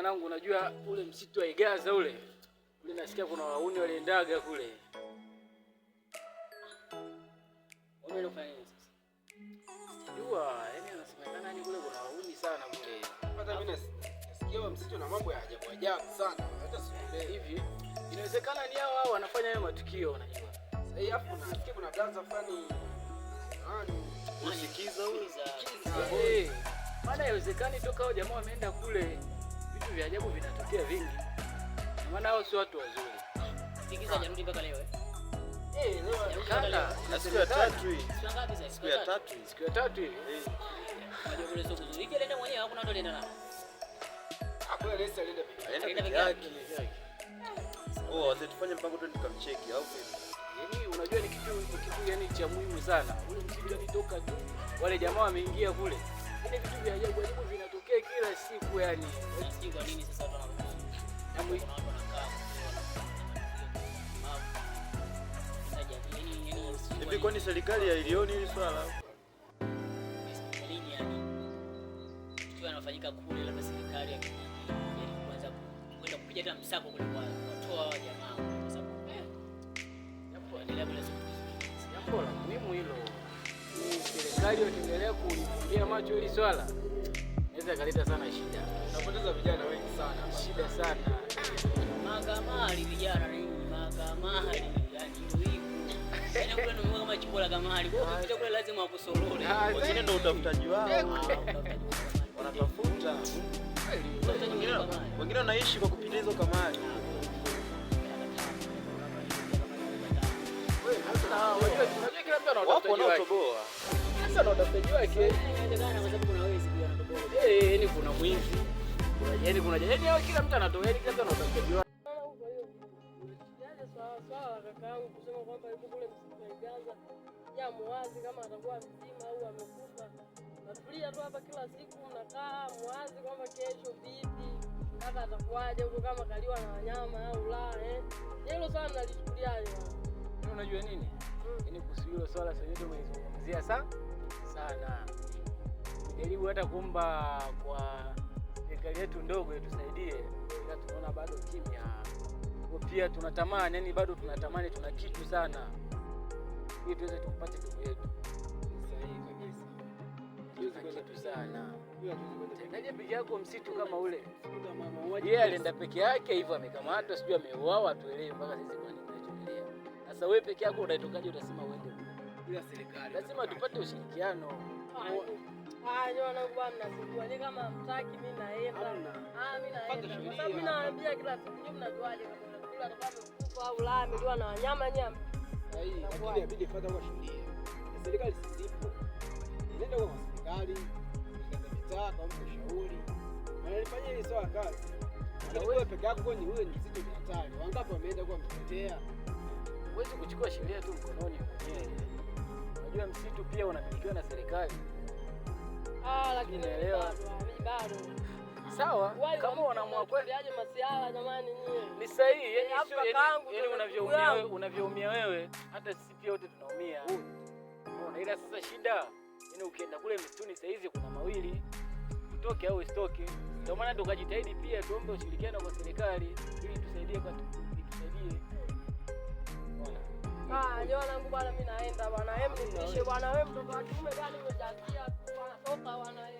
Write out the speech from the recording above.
mwanangu, unajua ule msitu wa Igaza ule nasikia kuna wauni waliendaga kule. Wamenofanya nini sasa? Jua, yani anasemekana ni kule kuna wauni sana kule. Hata mimi nasikia msitu na mambo ya ajabu ajabu sana. Hata sielewi hivi. Inawezekana ni hao wanafanya hayo matukio, unajua. Sasa hii hapo nasikia kuna danza fulani. Unasikiza ule za. Maana haiwezekani toka hao jamaa wameenda kule vitu vya ajabu vinatokea vingi. Maana hao si watu wazuri. Sikiza jarudi mpaka leo leo kaka, siku ya 3 hii. Siku ngapi sasa? Siku ya 3. Siku ya 3 hii. Ndio kule soko kuzuri. Ile ndio mwenyewe hakuna mtu alienda nao. Hakuna lesa alienda peke yake. Wazee tufanye mpango tu tukamcheki au vipi? Yaani unajua ni kitu yani cha muhimu sana. Ule msitu alitoka tu. Wale jamaa wameingia kule. Ile vitu vya ajabu ajabu vinatokea kila siku yani. Sijui kwa nini sasa watu wanakaa. Hivi kwani serikali hailioni hili swala? Lini yani? Kitu yanafanyika kule labda serikali yani kuanza kwenda kupiga hata msako kule kwa watoa wa jamaa kwa sababu hapo endelea bila jambo la muhimu hilo. Serikali wakiendelea kulifumbia macho hili swala inaweza kaleta sana shida. Tunapoteza vijana wengi sana. Shida sana. Magamali vijana ni magamali yani ndio hivyo. Yaani kule ndio kama chipola gamali. Kwa hiyo kule lazima wakusorole. Wengine ndio utafutaji wao. Wanatafuta. Wengine wanaishi kwa kupitia hizo kamari. Unajua kila mtu anatoboa. Sasa ndo utafutaji wake. Inawezekana kwa sababu kuna wezi pia wanatoboa. Yaani kuna mwizi. Yaani kuna yaani kila mtu anatoa, yaani kila mtu anatafuta wake. Swala kakaangu kusema kwamba yuko kule msitu wa Igaza ya muwazi kama atakuwa mzima au amekufa. Natulia tu hapa kila siku mnakaa muwazi kwamba kesho vipi hata atakuwaje huko kama kaliwa na wanyama au la hilo swala nalichukuliaje bwana? Unajua nini? Yaani kuhusu hilo swala sasa ndio tumezungumzia sana. Jaribu hata kuomba kwa serikali yetu ndogo itusaidie. Ila tunaona bado kimya. Pia tunatamani yani bado tunatamani tuna kitu sana ili tuweze tumpate ndugu yetu. Sahihi kabisa. Tuna kitu sana. Naje peke yako msitu kama ule. Yeye alienda peke yake hivyo amekamatwa sijui ameuawa tuelewe mpaka sisi kwa nini tunachoelea. Sasa wewe peke yako utaitokaje utasema uende bila serikali? Lazima tupate ushirikiano. Ndio wanangu bwana mnasukua. Ni kama mtaki mimi naenda. Mimi naenda. Kwa sababu mimi naambia kila siku nyinyi mnajuaje kama atakufa au la ameliwa na wanyama nyama. Sahihi, lakini inabidi fuata kwa sheria. Serikali sipo. Nenda kwa serikali, ikaza kwa mshauri. Wanalifanyia hili swala kazi. Na wewe peke yako kwani wewe ni msitu ni hatari. Wangapi wameenda kwa mtetea? Huwezi kuchukua sheria tu mkononi mwenyewe. Unajua msitu pia unamilikiwa na serikali. Lakini naelewa bado. Sawa, kama unaamua kweli aje masiala jamani nyie. Ni sahihi, yani unavyoumia wewe, hata sisi pia wote tunaumia. Unaona ila sasa shida, yani ukienda kule msituni saa hizi kuna mawili. Utoke au usitoke. Ndio maana tukajitahidi pia tuombe ushirikiano kwa serikali ili tusaidie tusaidie. Ndio wanangu bwana mimi naenda bwana. Nipishe bwana wewe mtoto wa kiume gani umejakia bwana toka bwana.